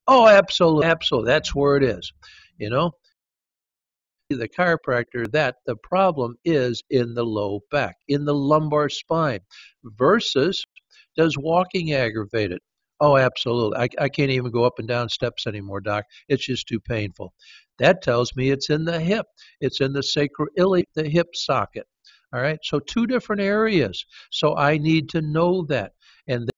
Oh, absolutely, absolutely. That's where it is. You know, the chiropractor that the problem is in the low back, in the lumbar spine, versus does walking aggravate it? Oh, absolutely. I can't even go up and down steps anymore, doc. It's just too painful. That tells me it's in the hip. It's in the sacroiliac, the hip socket. All right. So two different areas. So I need to know that. And then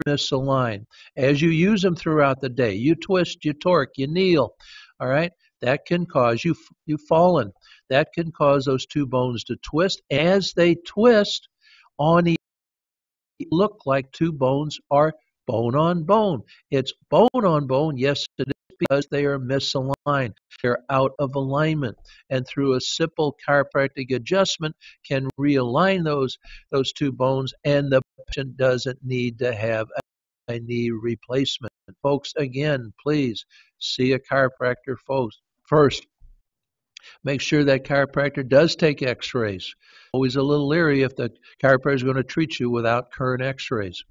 misalign. As you use them throughout the day, you twist, you torque, you kneel. All right. That can cause you fallen. That can cause those two bones to twist. As they twist on each, look like two bones are bone on bone. It's bone on bone. Yes, it is because they are misaligned. They're out of alignment. And through a simple chiropractic adjustment can realign those two bones, and the patient doesn't need to have a knee replacement. Folks, again, please see a chiropractor folks first. Make sure that chiropractor does take x-rays. Always a little leery if the chiropractor is going to treat you without current x-rays.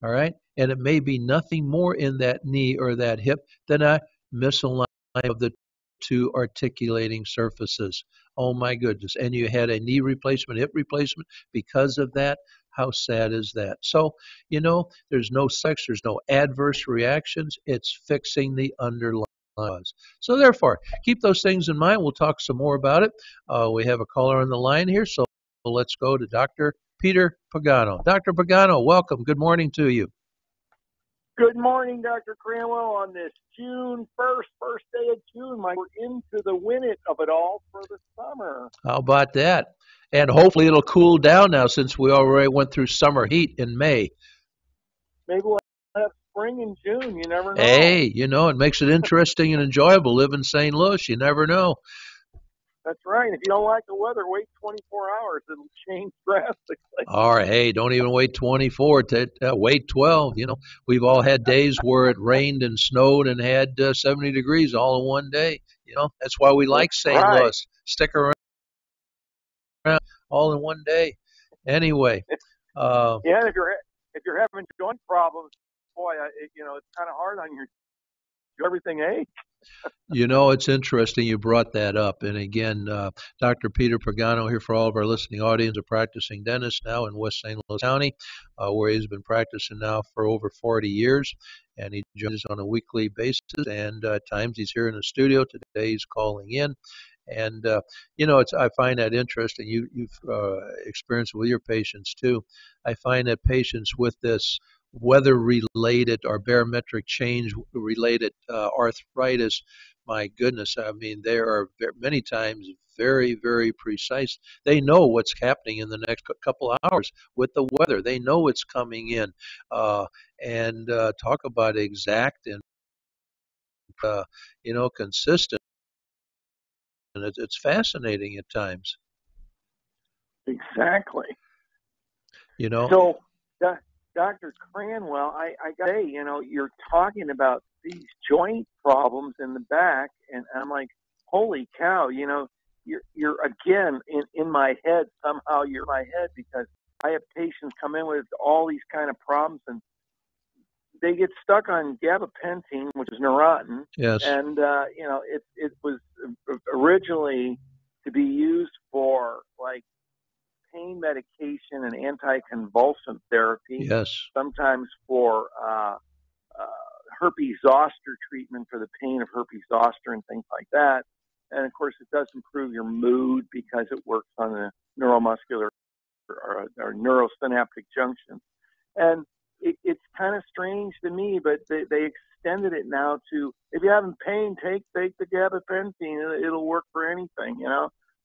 All right? And it may be nothing more in that knee or that hip than a misalignment of the two articulating surfaces. Oh my goodness. And you had a knee replacement, hip replacement because of that. How sad is that? So, there's no sex, there's no adverse reactions. It's fixing the underlying cause. So, therefore, keep those things in mind. We'll talk some more about it. We have a caller on the line here, so let's go to Dr. Peter Pagano. Dr. Pagano, welcome. Good morning to you. Good morning, Dr. Cranwell. On this June 1st, first day of June, we're into the win it of it all for the summer. How about that? And hopefully it'll cool down now since we already went through summer heat in May. Maybe we'll have spring in June. You never know. Hey, it makes it interesting and enjoyable living in St. Louis. You never know. That's right. If you don't like the weather, wait 24 hours. It'll change drastically. All right. Hey, don't even wait 24. Wait 12. We've all had days where it rained and snowed and had 70 degrees all in one day. That's why we like St. Louis. Stick around all in one day. Anyway. Yeah, if you're having joint problems, boy, it's kind of hard on your everything aches. It's interesting you brought that up. And again, Dr. Peter Pagano here for all of our listening audience, a practicing dentist now in West St. Louis County, where he's been practicing now for over 40 years. And he joins us on a weekly basis. And at times he's here in the studio. Today he's calling in. And I find that interesting. You've experienced it with your patients too. I find that patients with this weather-related or barometric change-related arthritis my goodness, I mean, they are many times very, very precise. They know what's happening in the next couple of hours with the weather. They know it's coming in. Uh, and talk about exact and, consistent. And it's fascinating at times, Exactly. you know. So, Dr. Cranwell, I got to say, you're talking about these joint problems in the back, and I'm like, holy cow, you're again in my head. Somehow you're in my head because I have patients come in with all these kind of problems, and they get stuck on gabapentin, which is Neurontin, Yes. and it was originally to be used for like pain medication and anticonvulsant therapy, Yes. sometimes for herpes zoster treatment for the pain of herpes zoster and things like that. And of course, it does improve your mood because it works on the neuromuscular or neurosynaptic junctions. And it's kind of strange to me, but they extended it now to if you're having pain, take the gabapentin. It'll work for anything,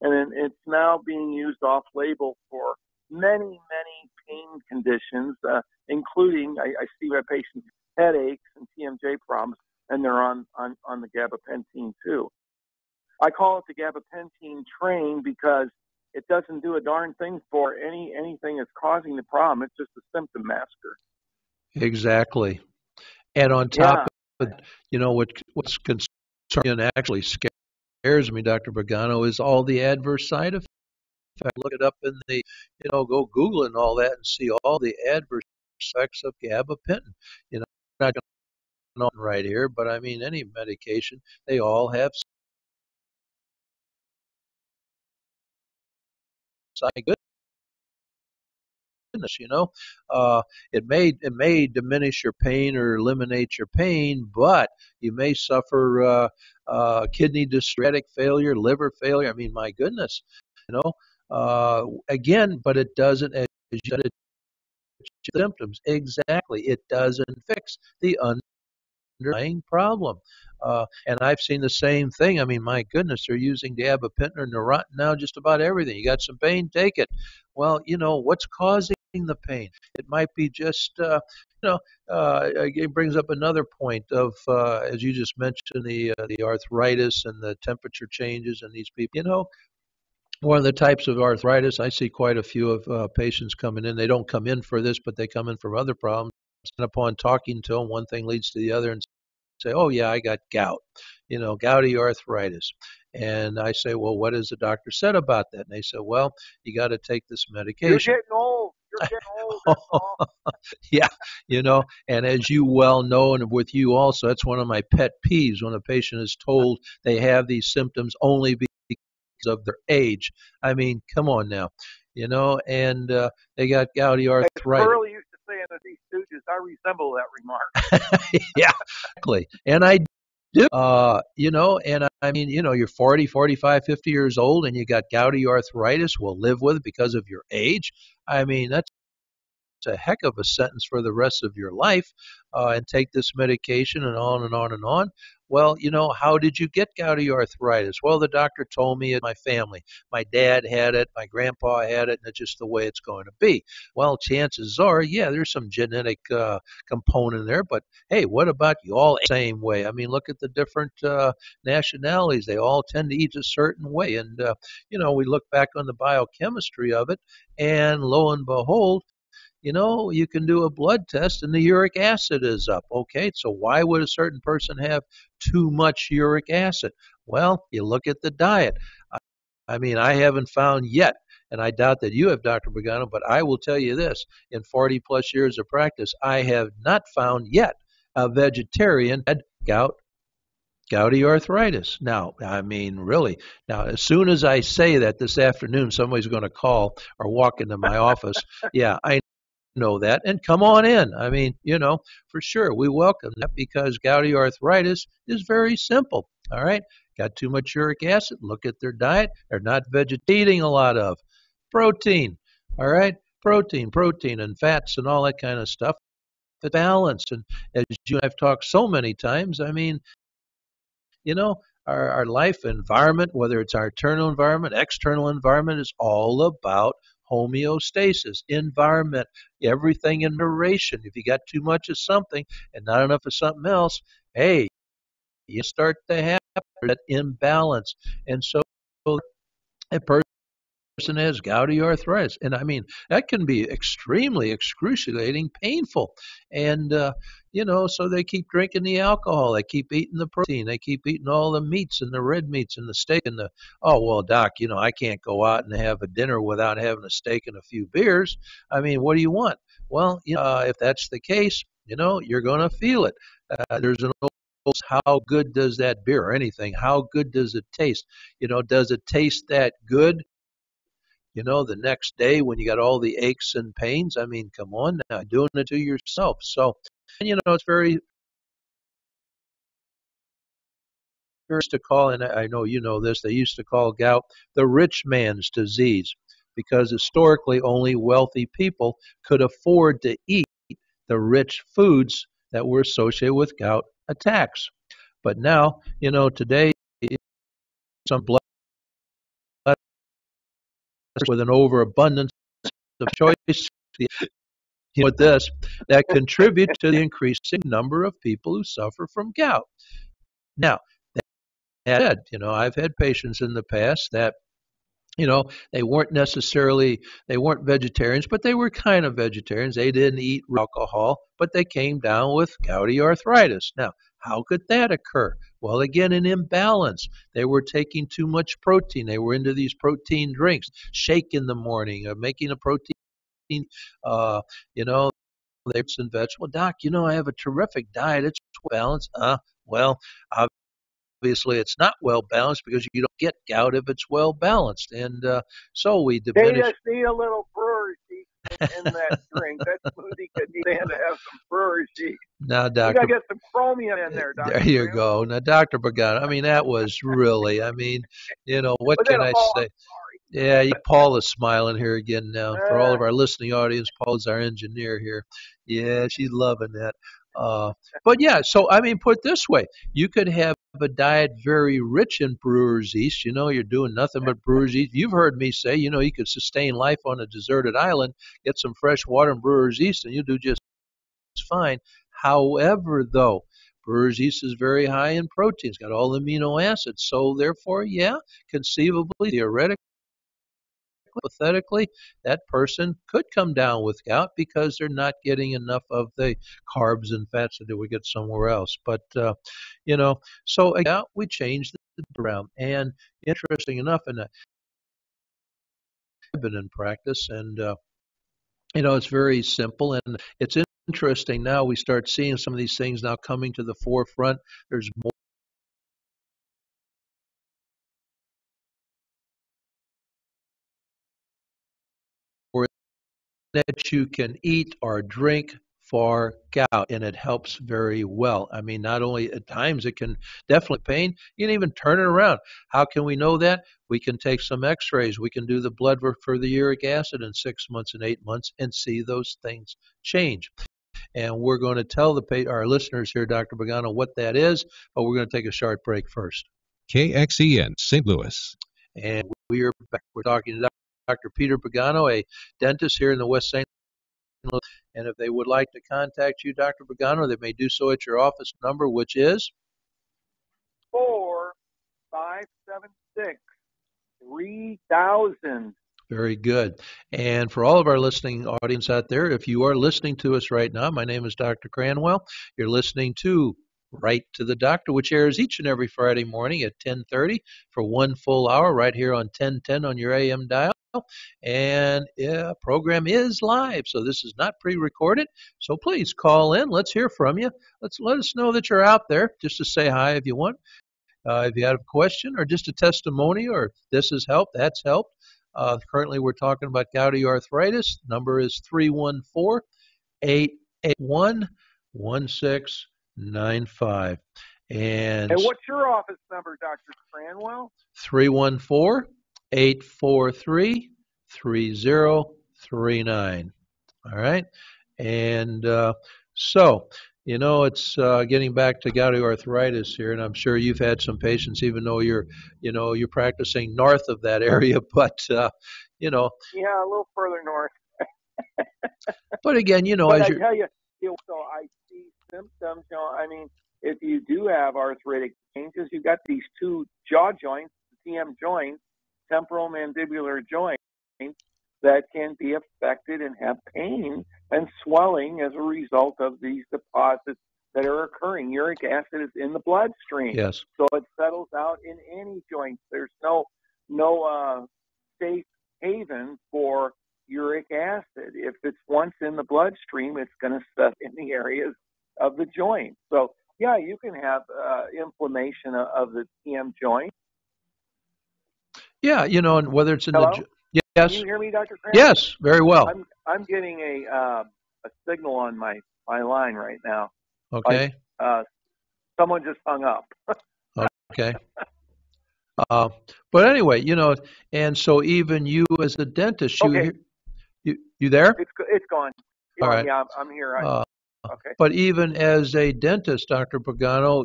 And then it's now being used off-label for many pain conditions, including I see my patients headaches and TMJ problems, and they're on the gabapentin too. I call it the gabapentin train because it doesn't do a darn thing for anything that's causing the problem. It's just a symptom masker. Exactly. And on top of it, what's concerning and actually scares me, Dr. Pagano, is all the adverse side effects. Look it up in the, go Google and all that and see all the adverse effects of gabapentin. I'm not going to right here, but I mean any medication, they all have side goodness. It may diminish your pain or eliminate your pain, but you may suffer kidney distress, failure, liver failure. I mean, my goodness, again, but it doesn't, as you said, symptoms. Exactly. It doesn't fix the underlying problem. And I've seen the same thing. I mean, my goodness, they're using gabapentin or Neurontin now, just about everything. You got some pain, take it. Well, what's causing the pain? It might be just, it brings up another point of, as you just mentioned, the arthritis and the temperature changes in these people. One of the types of arthritis, I see quite a few of patients coming in. They don't come in for this, but they come in from other problems. And upon talking to them, one thing leads to the other, and say, "Oh yeah, I got gout, gouty arthritis." And I say, "Well, what has the doctor said about that?" And they say, "Well, you got to take this medication." You're getting old. You're getting old. That's all. Yeah, and as you well know, and with you also, that's one of my pet peeves when a patient is told they have these symptoms only because of their age. I mean, come on now, and they got gouty arthritis. As Curly used to say in the Three Stooges, I resemble that remark. Yeah, exactly. And I do, and I mean, you're 40, 45, 50 years old and you got gouty arthritis. Well, live with it because of your age. I mean, that's a heck of a sentence for the rest of your life, and take this medication and on and on and on. Well, how did you get gouty arthritis? Well, the doctor told me in my family. My dad had it, my grandpa had it, and it's just the way it's going to be. Well, chances are, yeah, there's some genetic component there, but hey, what about you all the same way? I mean, look at the different nationalities. They all tend to eat a certain way. And, we look back on the biochemistry of it, and lo and behold, you can do a blood test and the uric acid is up. Okay, so why would a certain person have too much uric acid? Well, you look at the diet. I mean, I haven't found yet, and I doubt that you have, Dr. Pagano, but I will tell you this in 40 plus years of practice, I have not found yet a vegetarian had gouty arthritis. Now, I mean, really. Now, as soon as I say that this afternoon, somebody's going to call or walk into my office. Yeah, I know that, and come on in. I mean, for sure, we welcome that because gouty arthritis is very simple. All right, got too much uric acid. Look at their diet. They're not eating a lot of protein. All right, protein, and fats and all that kind of stuff. It's balanced, and as you and I've talked so many times, I mean, our life environment, whether it's our internal environment, external environment, is all about homeostasis, environment, everything in moderation. If you got too much of something and not enough of something else, hey, you start to have that imbalance. And so a person has gouty arthritis, and I mean that can be extremely excruciating, painful, and so they keep drinking the alcohol, they keep eating the protein, they keep eating all the meats and the red meats and the steak and the oh well, doc, I can't go out and have a dinner without having a steak and a few beers. I mean, what do you want? Well, if that's the case, you're going to feel it. There's an old how good does that beer or anything? How good does it taste? Does it taste that good? The next day when you got all the aches and pains, I mean, come on now, doing it to yourself. So, and it's very used to call, and I know you know this, they used to call gout the rich man's disease because historically only wealthy people could afford to eat the rich foods that were associated with gout attacks. But now, today, some blood with an overabundance of choice with this that contribute to the increasing number of people who suffer from gout. Now, that said, I've had patients in the past that they weren't vegetarians, but they were kind of vegetarians. They didn't eat alcohol, but they came down with gouty arthritis. Now, how could that occur? Well, again, an imbalance. They were taking too much protein. They were into these protein drinks, shake in the morning, or making a protein, uh, you know, fruits and vegetable. Doc, I have a terrific diet. It's balanced. Well, obviously it's not well balanced because you don't get gout if it's well balanced, and so we diminish. They just need a little brewer's yeast in that drink. That smoothie could stand to have some brewer's yeast. Now, Doctor, you gotta get some chromium in there, Doctor. There you go. Now, Dr. Pagano, I mean, that was really, what can I say? Yeah, Paul is smiling here again now. For all of our listening audience, Paul is our engineer here. Yeah, she's loving that. But yeah, so I mean, put it this way, you could have a diet very rich in brewer's yeast. You're doing nothing but brewer's yeast. You've heard me say, you could sustain life on a deserted island, get some fresh water and brewer's yeast, and you do just fine. However, though, brewer's yeast is very high in protein. It's got all the amino acids. So therefore, yeah, conceivably, theoretically, hypothetically, that person could come down with gout because they're not getting enough of the carbs and fats that they would get somewhere else. But so again, we changed it around. And interesting enough, and I've been in practice, and it's very simple, and it's interesting now. We start seeing some of these things now coming to the forefront. There's more that you can eat or drink for gout, and it helps very well. I mean, not only at times it can definitely pain, you can even turn it around. How can we know that? We can take some x-rays. We can do the blood work for the uric acid in 6 months and 8 months and see those things change. And we're going to tell our listeners here, Dr. Pagano, what that is, but we're going to take a short break first. KXEN St. Louis. And we are back. We're talking to Dr. Peter Pagano, a dentist here in the West St. Louis. And if they would like to contact you, Dr. Pagano, they may do so at your office number, which is 4-576-3000. Very good. And for all of our listening audience out there, if you are listening to us right now, my name is Dr. Cranwell. You're listening to Right to the Doctor, which airs each and every Friday morning at 10:30 for 1 full hour right here on 1010 on your AM dial. And program is live, so this is not pre-recorded. So please call in. Let's hear from you. Let us know that you're out there, just to say hi if you want. If you have a question or just a testimony, or this has helped, that's helped. Currently, we're talking about gouty arthritis. Number is 314-881-1695. And what's your office number, Dr. Cranwell? 314-843-3039. All right. And so, It's getting back to gouty arthritis here, and I'm sure you've had some patients, even though you're practicing north of that area, but you know, Yeah, a little further north. but again, But as I you're, tell you, so I see symptoms. I mean, if you do have arthritic changes, you've got these two jaw joints, TM joints, temporal mandibular joints, that can be affected and have pain and swelling as a result of these deposits that are occurring. Uric acid is in the bloodstream, yes, so it settles out in any joints. There's no safe haven for uric acid. If it's once in the bloodstream, it's going to set in the areas of the joint. So yeah, you can have inflammation of the TM joint. yeah, and whether it's in Hello? Can you yes, hear me, Dr. Kram? yes, very well, I'm getting a signal on my line right now. okay, Like someone just hung up. okay. Uh, but anyway, and so even you as a dentist, Okay, you there? it's gone. All right. Yeah, I'm here. Uh, Okay. but even as a dentist, Dr. Pagano,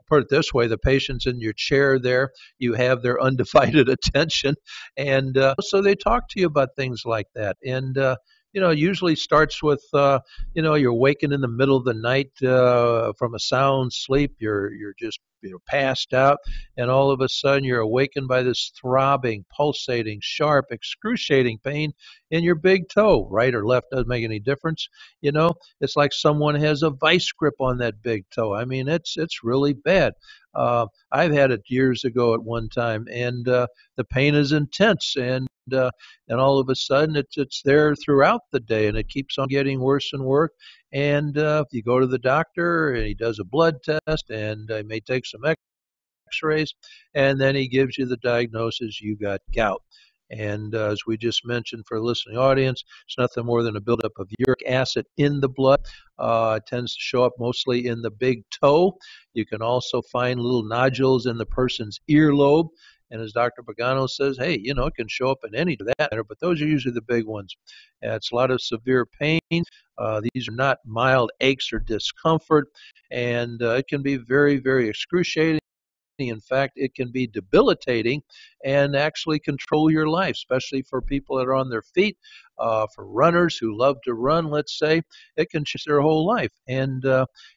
put it this way, the patients in your chair there, you have their undivided attention. And so they talk to you about things like that. And, usually starts with, you're waking in the middle of the night from a sound sleep. You're just passed out, and all of a sudden you're awakened by this throbbing, pulsating, sharp, excruciating pain in your big toe. Right or left doesn't make any difference. It's like someone has a vice grip on that big toe. I mean, it's really bad. I've had it years ago at one time, and the pain is intense, and all of a sudden it's there throughout the day, and it keeps on getting worse and worse. And you go to the doctor, and he does a blood test, and he may take some X-rays, and then he gives you the diagnosis: you got gout. And as we just mentioned for the listening audience, it's nothing more than a buildup of uric acid in the blood. It tends to show up mostly in the big toe. You can also find little nodules in the person's earlobe. And as Dr. Pagano says, hey, it can show up in any to that matter, but those are usually the big ones. It's a lot of severe pain. These are not mild aches or discomfort, and it can be very, very excruciating. In fact, it can be debilitating and actually control your life, especially for people that are on their feet, for runners who love to run, let's say. It can change their whole life. And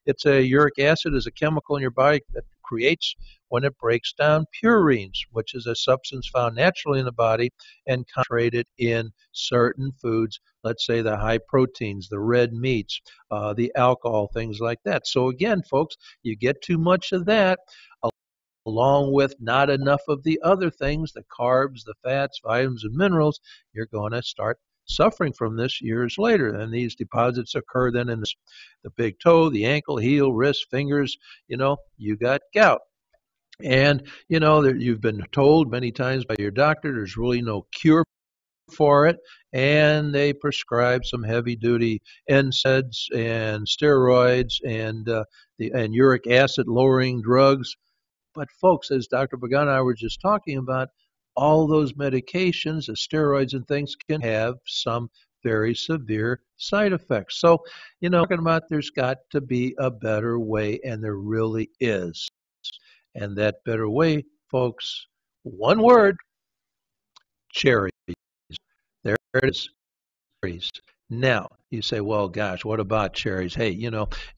it's a uric acid is a chemical in your body that creates when it breaks down purines, which is a substance found naturally in the body and concentrated in certain foods, let's say the high proteins, the red meats, the alcohol, things like that. So again, folks, you get too much of that along with not enough of the other things, the carbs, the fats, vitamins, and minerals, you're going to start suffering from this years later. And these deposits occur then in the big toe, the ankle, heel, wrist, fingers. You got gout. And, you've been told many times by your doctor there's really no cure for it, and they prescribe some heavy-duty NSAIDs and steroids and uric acid lowering drugs. But folks, as Dr. Pagano and I were just talking about, all those medications, the steroids and things can have some very severe side effects. So, talking about there's got to be a better way, and there really is. And that better way, folks, one word: cherries. There it is, cherries. Now, you say, well, gosh, what about cherries? Hey,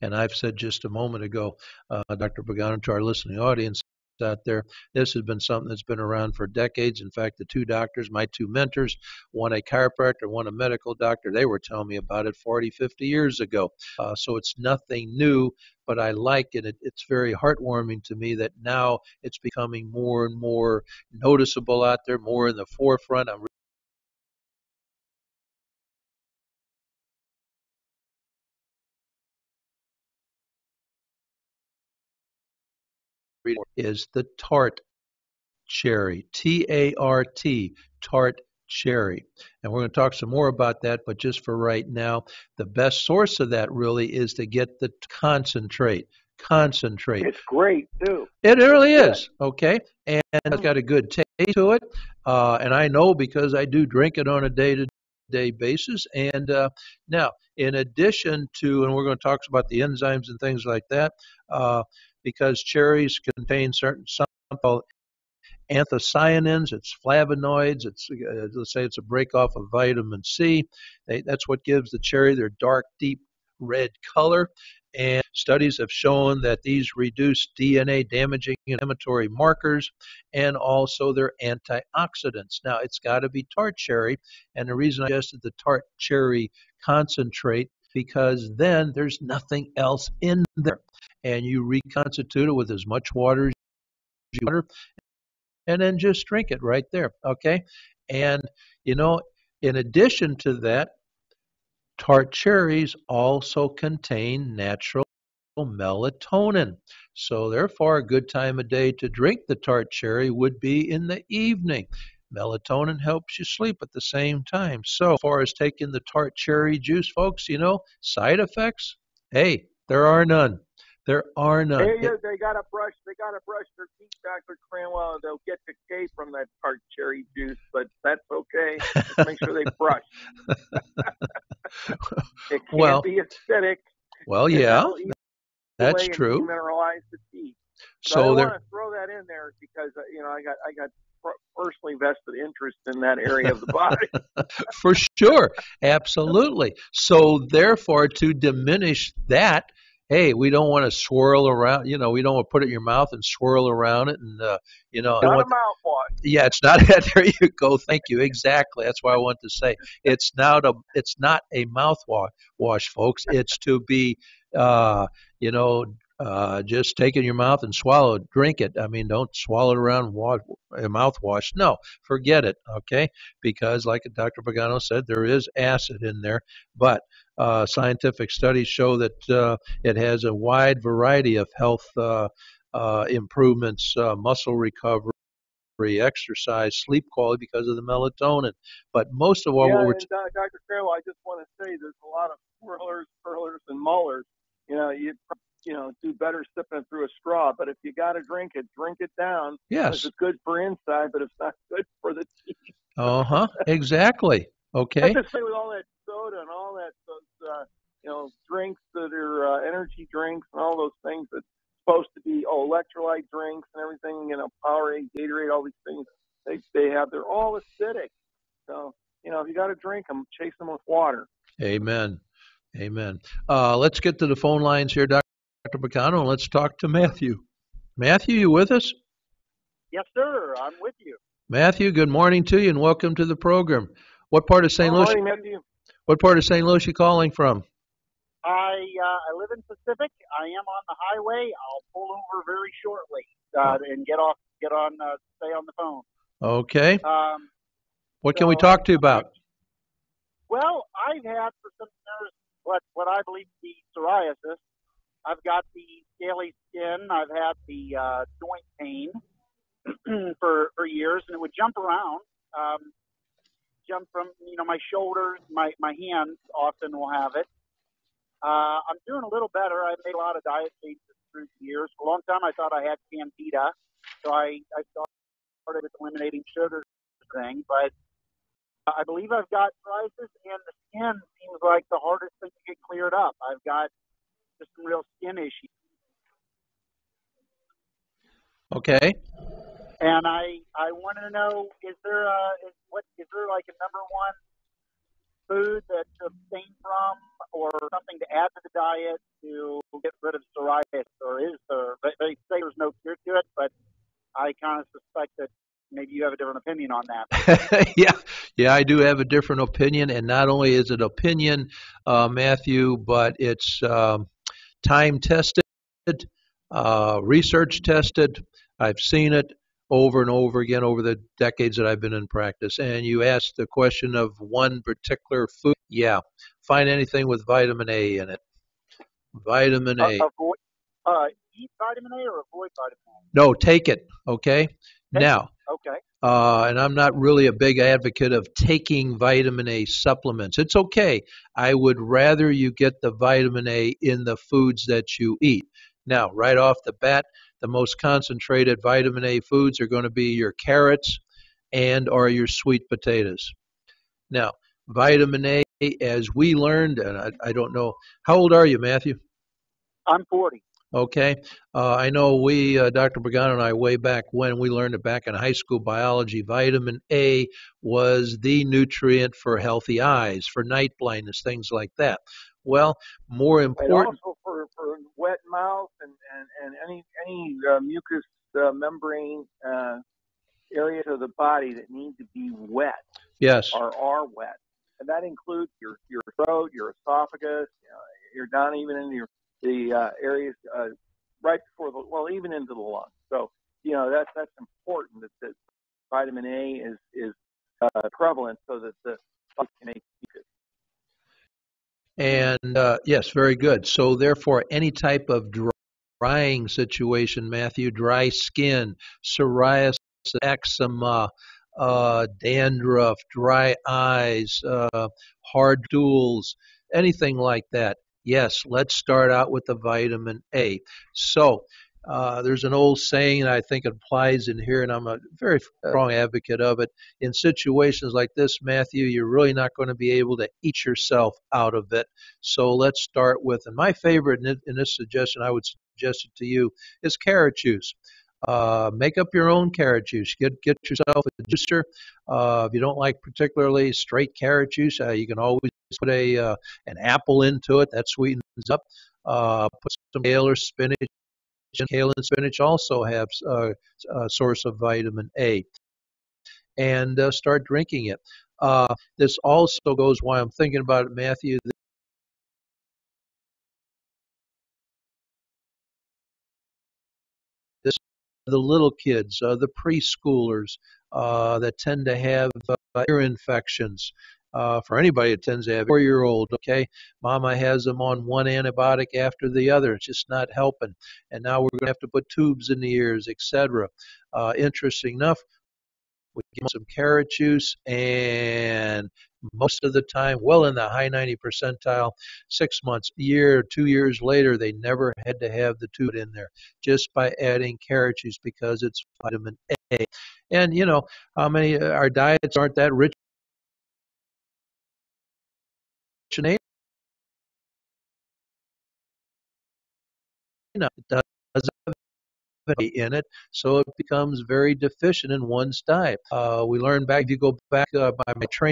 and I've said just a moment ago, Dr. Pagano, to our listening audience out there, this has been something that's been around for decades. In fact, the two doctors, my two mentors, one a chiropractor, one a medical doctor, they were telling me about it 40, 50 years ago. So it's nothing new, but I like it. It's very heartwarming to me that now it's becoming more and more noticeable out there, more in the forefront. I'm reading is the tart cherry, T-A-R-T, tart cherry. And we're going to talk some more about that, but just for right now, the best source of that really is to get the concentrate. Concentrate. It's great too. It really is, okay? And it's got a good taste to it. And I know because I do drink it on a day-to-day day basis. And now, in addition to, and we're going to talk about the enzymes and things like that, because cherries contain certain something called anthocyanins, it's flavonoids, it's let's say it's a break off of vitamin C. That's what gives the cherry their dark, deep red color. And studies have shown that these reduce DNA damaging inflammatory markers and also they're antioxidants. Now, it's got to be tart cherry, and the reason I suggested the tart cherry concentrate because then there's nothing else in there. And you reconstitute it with as much water as you want, and then just drink it right there, okay? And, you know, in addition to that, tart cherries also contain natural melatonin. So therefore, a good time of day to drink the tart cherry would be in the evening. Melatonin helps you sleep at the same time. So as far as taking the tart cherry juice, folks, you know, side effects, hey, there are none. There are none. They gotta brush their teeth, Dr. Cranwell. They'll get decay from that tart cherry juice, but that's okay. Just make sure they brush. It can't be acidic. Well, yeah, that's true. Demineralize the teeth. So I want to throw that in there because you know I got personally vested interest in that area of the body. For sure, absolutely. So therefore, to diminish that, hey, we don't want to swirl around. You know, we don't want to put it in your mouth and swirl around it, and you know, not a mouthwash. Yeah, it's not. There you go. Thank you. Exactly. That's what I want to say. It's not a mouthwash, folks. It's to be, you know, just take it in your mouth and swallow it. Drink it. I mean, don't swallow it around a mouthwash. No, forget it. Okay, because like Dr. Pagano said, there is acid in there, but scientific studies show that it has a wide variety of health improvements, muscle recovery, exercise, sleep quality because of the melatonin. But most of all, Dr. Carroll, I just want to say there's a lot of swirlers, curlers, and mullers. You know, you do better sipping it through a straw. But if you got to drink it down. Yes. It's good for inside, but it's not good for the teeth. Exactly. Okay. That's the same with all that soda and all that those drinks that are energy drinks and all those things that's supposed to be electrolyte drinks and everything, you know, Powerade, Gatorade, all these things they're all acidic. So, you know, if you got to drink them, chase them with water. Amen. Let's get to the phone lines here, Dr. Pagano, and let's talk to Matthew. Matthew, you with us? Yes, sir. I'm with you. Matthew, good morning to you and welcome to the program. What part of St. Louis? Morning, Matthew. What part of St. Louis are you calling from? I live in Pacific. I am on the highway. I'll pull over very shortly and stay on the phone. Okay. What can we talk to you about? Well, I've had for some years what I believe to be psoriasis. I've got the scaly skin. I've had the joint pain for years, and it would jump around. Jump from my shoulders, my hands often will have it. I'm doing a little better. I've made a lot of diet changes through the years. For a long time, I thought I had candida, so I started with eliminating sugar thing. But I believe I've got psoriasis, and the skin seems like the hardest thing to get cleared up. I've got just some real skin issues. Okay. And I wanted to know, is there like a number one food that to abstain from or something to add to the diet to get rid of psoriasis, or is there? They say there's no cure to it, but I kind of suspect that maybe you have a different opinion on that. Yeah, I do have a different opinion, and not only is it opinion, Matthew, but it's time tested, research tested. I've seen it over and over again over the decades that I've been in practice. And you asked the question of one particular food. Yeah, find anything with vitamin A in it. Vitamin A. Eat vitamin A or avoid vitamin A? No, take it, okay? Now, okay. And I'm not really a big advocate of taking vitamin A supplements. It's okay. I would rather you get the vitamin A in the foods that you eat. Now, right off the bat, the most concentrated vitamin A foods are going to be your carrots and or your sweet potatoes. Now, Vitamin A, as we learned, and I don't know, how old are you, Matthew? I'm 40. Okay. I know we, Dr. Pagano and I, way back when we learned it back in high school biology, vitamin A was the nutrient for healthy eyes, for night blindness, things like that. Well, more And important. also for wet mouth and any mucous membrane areas of the body that need to be wet Yes. or are wet. And that includes your throat, your esophagus, you're down even in the areas right before even into the lungs. So that's important that vitamin A is prevalent so that the body can make mucus. And yes, very good. So therefore, any type of drying situation, Matthew, dry skin, psoriasis, eczema, dandruff, dry eyes, hard stools, anything like that. Yes, let's start out with the vitamin A. So there's an old saying, and I think it applies in here, and I'm a very strong advocate of it. In situations like this, Matthew, you're really not going to be able to eat yourself out of it. So let's start with, and my favorite in this suggestion, I would suggest it to you, is carrot juice. Make up your own carrot juice. Get yourself a juicer. If you don't like particularly straight carrot juice, you can always put an apple into it. That sweetens up. Put some kale or spinach. Kale and spinach also have a source of vitamin A, and start drinking it. This also goes, why I'm thinking about it, Matthew. This the little kids, the preschoolers that tend to have ear infections. For anybody that tends to have 4-year-old, okay, mama has them on one antibiotic after the other. It's just not helping, and now we're going to have to put tubes in the ears, etc. Interesting enough, we give them some carrot juice, and most of the time, well in the high 90 percentile, 6 months, a year, 2 years later, they never had to have the tube in there just by adding carrot juice because it's vitamin A. And how many our diets aren't that rich in A? It does have A in it, so it becomes very deficient in one's diet. We learned back, if you go back by my training